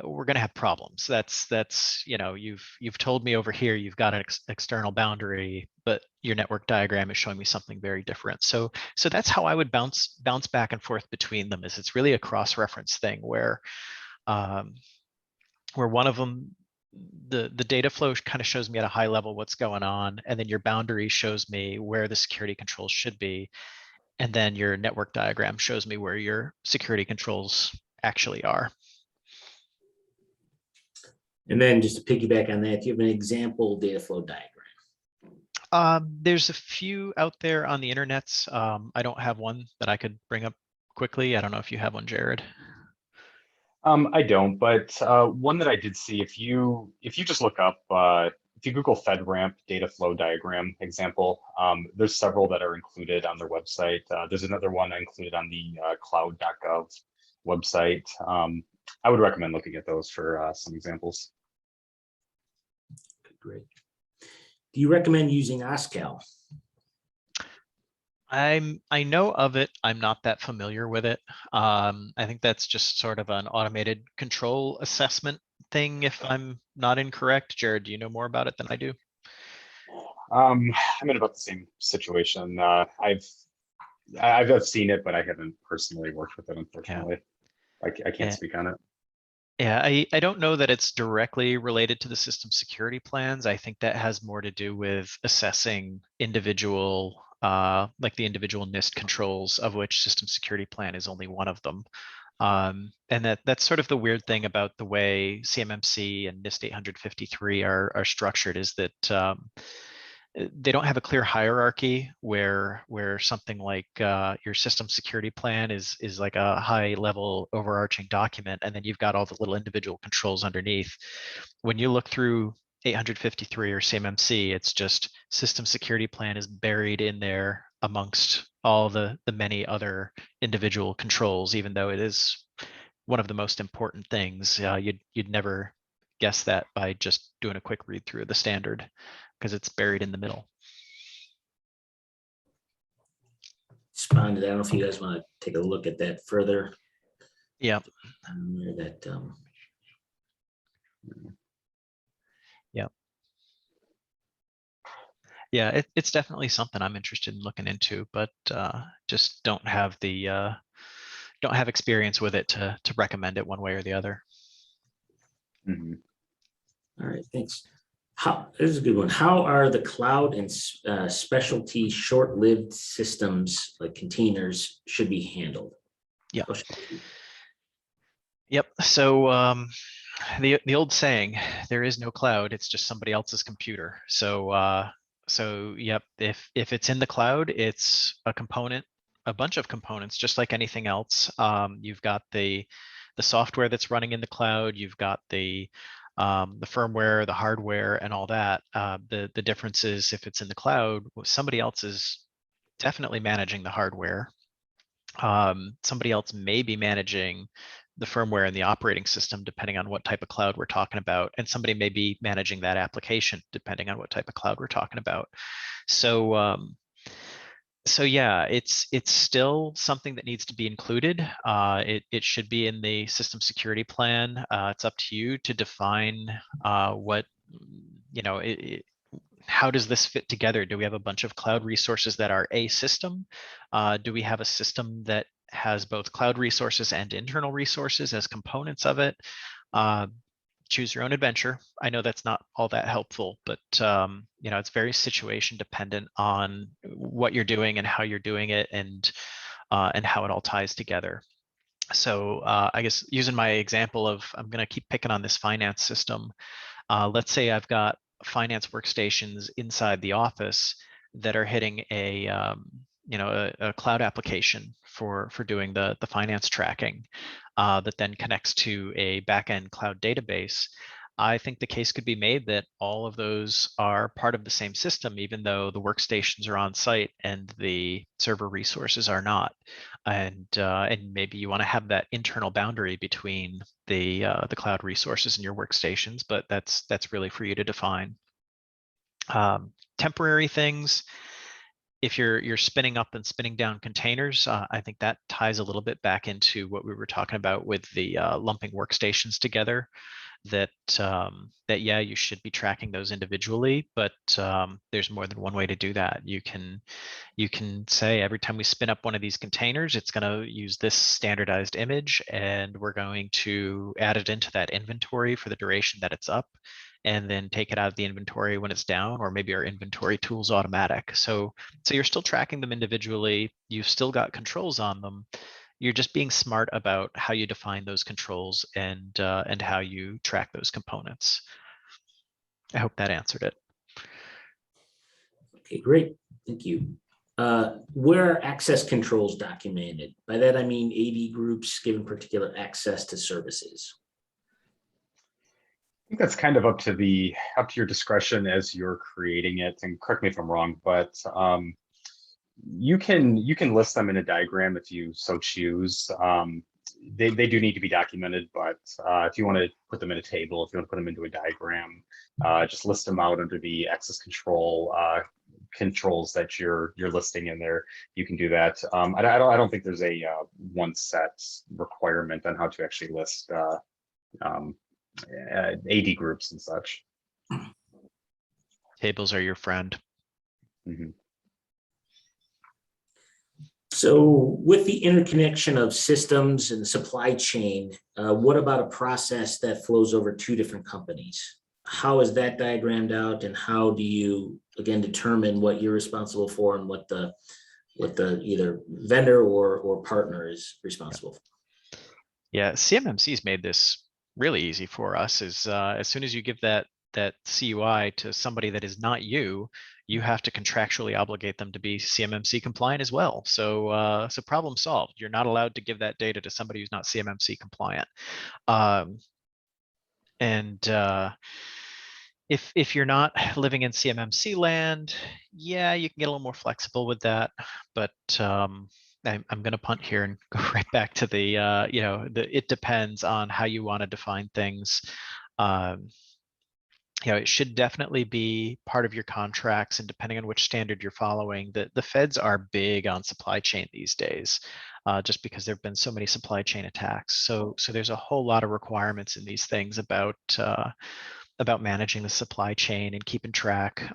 Speaker 2: we're going to have problems. That's you've told me over here you've got an external boundary, but your network diagram is showing me something very different. So that's how I would bounce back and forth between them. Is it's really a cross-reference thing where one of them, the data flow kind of shows me at a high level what's going on, and then your boundary shows me where the security controls should be, and then your network diagram shows me where your security controls actually are.
Speaker 1: And then just to piggyback on that, do you have an example data flow diagram?
Speaker 2: There's a few out there on the internet. I don't have one that I could bring up quickly. I don't know if you have one, Jared.
Speaker 3: I don't, but one that I did see, if you just look up if you Google FedRAMP data flow diagram example, there's several that are included on their website. There's another one included on the cloud.gov website. I would recommend looking at those for some examples.
Speaker 1: Great. Do you recommend using OSCAL?
Speaker 2: I know of it. I'm not that familiar with it. I think that's just sort of an automated control assessment thing, if I'm not incorrect. Jared, do you know more about it than I do?
Speaker 3: I'm in about the same situation. I've seen it, but I haven't personally worked with it, unfortunately. I can't speak on it.
Speaker 2: Yeah, I don't know that it's directly related to the system security plans. I think that has more to do with assessing individual, like the individual NIST controls, of which system security plan is only one of them. And that's sort of the weird thing about the way CMMC and NIST 853 are structured, is that they don't have a clear hierarchy where something like your system security plan is like a high level overarching document, and then you've got all the little individual controls underneath. When you look through 853 or CMMC, it's just system security plan is buried in there amongst all the many other individual controls, even though it is one of the most important things. You'd never guess that by just doing a quick read through of the standard, because it's buried in the middle.
Speaker 1: Respond to that. I don't know if you guys want to take a look at that further.
Speaker 2: Yeah. Yeah, it's definitely something I'm interested in looking into, but just don't have experience with it to recommend it one way or the other.
Speaker 3: Mm-hmm.
Speaker 1: All right, thanks. This is a good one. How are the cloud and specialty short-lived systems like containers should be handled?
Speaker 2: Yeah. Yep. So the old saying, there is no cloud, it's just somebody else's computer. So yep, if it's in the cloud, it's a component, a bunch of components, just like anything else. You've got the software that's running in the cloud, you've got the firmware, the hardware, and all that. The difference is, if it's in the cloud, somebody else is definitely managing the hardware. Somebody else may be managing the firmware and the operating system, depending on what type of cloud we're talking about, and somebody may be managing that application, depending on what type of cloud we're talking about. So yeah, it's still something that needs to be included. It should be in the system security plan. It's up to you to define what, how does this fit together? Do we have a bunch of cloud resources that are a system? Do we have a system that has both cloud resources and internal resources as components of it? Choose your own adventure. I know that's not all that helpful, but it's very situation dependent on what you're doing and how you're doing it, and how it all ties together. So I guess, using my example of, I'm going to keep picking on this finance system. Let's say I've got finance workstations inside the office that are hitting a cloud application for doing the finance tracking, that then connects to a backend cloud database. I think the case could be made that all of those are part of the same system, even though the workstations are on site and the server resources are not. And maybe you want to have that internal boundary between the cloud resources and your workstations, but that's really for you to define. Temporary things, if you're spinning up and spinning down containers, I think that ties a little bit back into what we were talking about with the lumping workstations together. That yeah, you should be tracking those individually, but there's more than one way to do that. You can say, every time we spin up one of these containers, it's going to use this standardized image, and we're going to add it into that inventory for the duration that it's up, and then take it out of the inventory when it's down, or maybe our inventory tool's automatic. So you're still tracking them individually. You've still got controls on them. You're just being smart about how you define those controls and how you track those components. I hope that answered it.
Speaker 1: Okay, great. Thank you. Where are access controls documented? By that, I mean AD groups given particular access to services.
Speaker 3: think that's kind of up to your discretion as you're creating it. And correct me if I'm wrong, but you can list them in a diagram if you so choose. They do need to be documented, but if you want to put them in a table, if you want to put them into a diagram, just list them out under the access control controls that you're listing in there. You can do that. I don't think there's a one set requirement on how to actually list AD groups and such.
Speaker 2: Tables are your friend.
Speaker 3: Mhm.
Speaker 1: So with the interconnection of systems and the supply chain, what about a process that flows over two different companies? How is that diagrammed out, and how do you, again, determine what you're responsible for and what the either vendor or partner is responsible for?
Speaker 2: Yeah, CMMC's made this really easy for us. Is as soon as you give that CUI to somebody that is not you, you have to contractually obligate them to be CMMC compliant as well. So so problem solved. You're not allowed to give that data to somebody who's not CMMC compliant. And if you're not living in CMMC land, yeah, you can get a little more flexible with that. But I'm going to punt here and go right back to the it depends on how you want to define things. It should definitely be part of your contracts, and depending on which standard you're following, the feds are big on supply chain these days, just because there have been so many supply chain attacks. So there's a whole lot of requirements in these things about managing the supply chain and keeping track.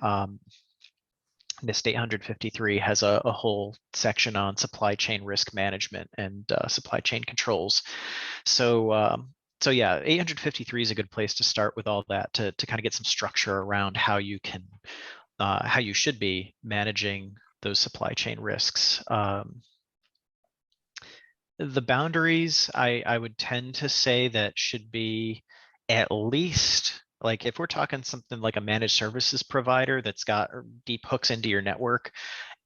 Speaker 2: NIST 853 has a whole section on supply chain risk management and supply chain controls. So yeah, 853 is a good place to start with all that to kind of get some structure around how you should be managing those supply chain risks. The boundaries, I would tend to say that should be at least, like if we're talking something like a managed services provider that's got deep hooks into your network,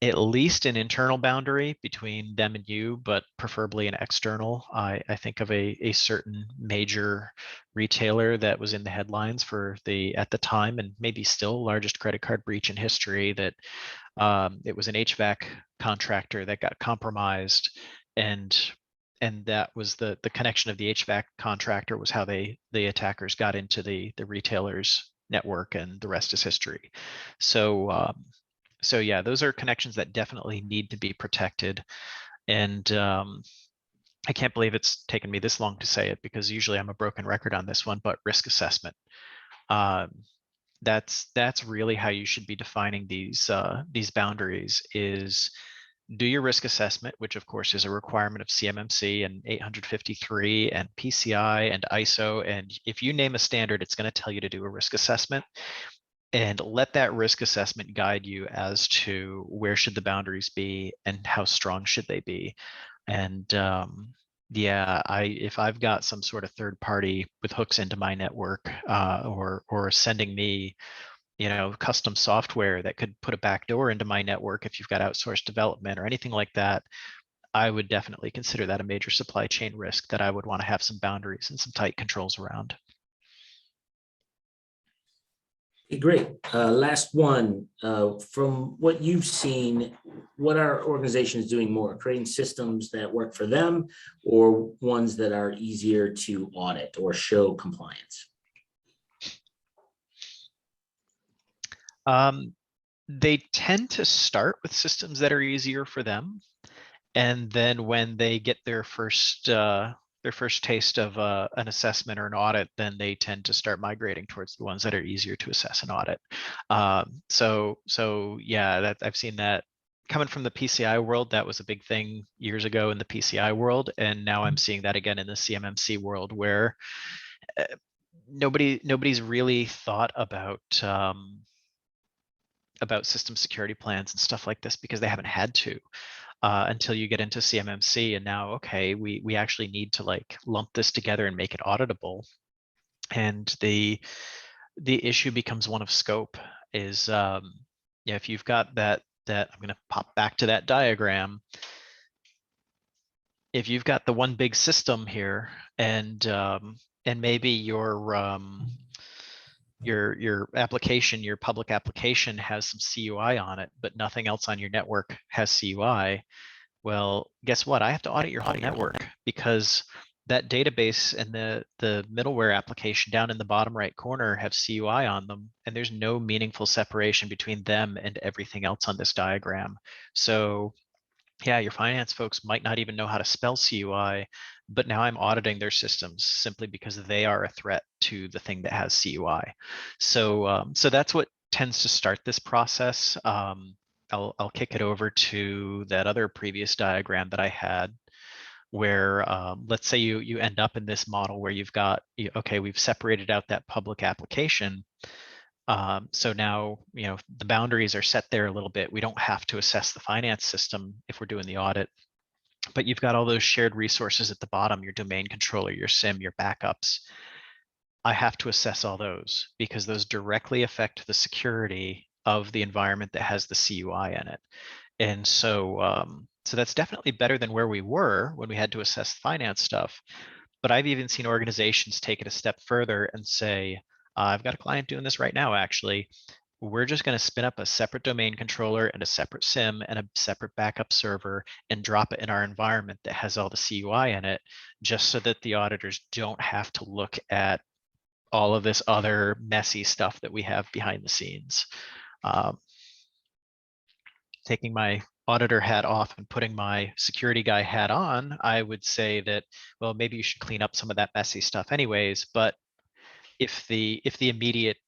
Speaker 2: at least an internal boundary between them and you, but preferably an external. I think of a certain major retailer that was in the headlines for at the time, and maybe still, largest credit card breach in history, that it was an HVAC contractor that got compromised, and that was the connection of the HVAC contractor was how the attackers got into the retailer's network, and the rest is history. So yeah, those are connections that definitely need to be protected. And I can't believe it's taken me this long to say it, because usually I'm a broken record on this one, but risk assessment. That's really how you should be defining these boundaries. Is do your risk assessment, which of course is a requirement of CMMC and 853 and PCI and ISO. And if you name a standard, it's going to tell you to do a risk assessment. And let that risk assessment guide you as to where should the boundaries be and how strong should they be. And yeah, if I've got some sort of third party with hooks into my network, or sending me, custom software that could put a backdoor into my network, if you've got outsourced development or anything like that, I would definitely consider that a major supply chain risk that I would want to have some boundaries and some tight controls around.
Speaker 1: Okay, great. Last one. From what you've seen, what are organizations doing more? Creating systems that work for them, or ones that are easier to audit or show compliance?
Speaker 2: They tend to start with systems that are easier for them, and then when they get their first taste of an assessment or an audit, then they tend to start migrating towards the ones that are easier to assess and audit. So yeah, I've seen that coming from the PCI world. That was a big thing years ago in the PCI world, and now I'm seeing that again in the CMMC world, where nobody's really thought about system security plans and stuff like this, because they haven't had to. Until you get into CMMC, and now, okay, we actually need to like lump this together and make it auditable. And the issue becomes one of scope. Is if you've got that I'm going to pop back to that diagram. If you've got the one big system here, and maybe your your application, your public application has some CUI on it, but nothing else on your network has CUI. Well, guess what? I have to audit your whole network because that database and the middleware application down in the bottom right corner have CUI on them, and there's no meaningful separation between them and everything else on this diagram. So yeah, your finance folks might not even know how to spell CUI, but now I'm auditing their systems simply because they are a threat to the thing that has CUI. So so that's what tends to start this process. I'll kick it over to that other previous diagram that I had, where let's say you end up in this model where you've got, okay, we've separated out that public application. So now, the boundaries are set there a little bit. We don't have to assess the finance system if we're doing the audit, but you've got all those shared resources at the bottom, your domain controller, your SIM, your backups. I have to assess all those because those directly affect the security of the environment that has the CUI in it. And so, so that's definitely better than where we were when we had to assess finance stuff. But I've even seen organizations take it a step further and say, I've got a client doing this right now, actually. We're just going to spin up a separate domain controller and a separate SIM and a separate backup server and drop it in our environment that has all the CUI in it, just so that the auditors don't have to look at all of this other messy stuff that we have behind the scenes. Taking my auditor hat off and putting my security guy hat on, I would say that, well, maybe you should clean up some of that messy stuff anyways, but if the immediate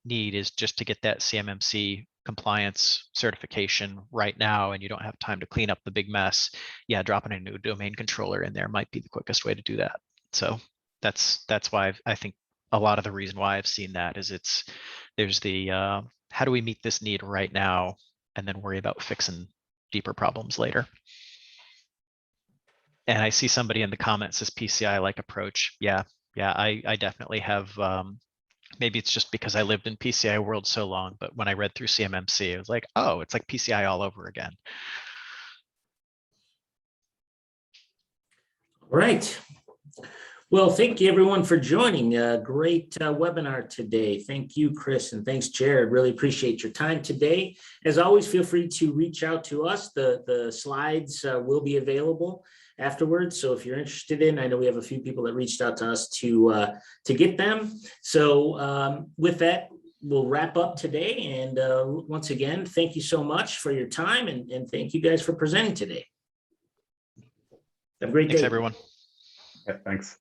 Speaker 2: need is just to get that CMMC compliance certification right now and you don't have time to clean up the big mess, yeah, dropping a new domain controller in there might be the quickest way to do that. So that's why I think a lot of the reason why I've seen that is there's the how do we meet this need right now and then worry about fixing deeper problems later. And I see somebody in the comments says PCI-like approach. Yeah, I definitely have. Maybe it's just because I lived in PCI world so long, but when I read through CMMC, it was like, oh, it's like PCI all over again.
Speaker 1: All right. Well, thank you everyone for joining. A great webinar today. Thank you, Chris, and thanks, Jared. Really appreciate your time today. As always, feel free to reach out to us. The slides will be available afterwards. So if you're interested in, I know we have a few people that reached out to us to get them. So with that, we'll wrap up today. And once again, thank you so much for your time and thank you guys for presenting today. Have a great day.
Speaker 2: Thanks, everyone.
Speaker 3: Yeah, thanks.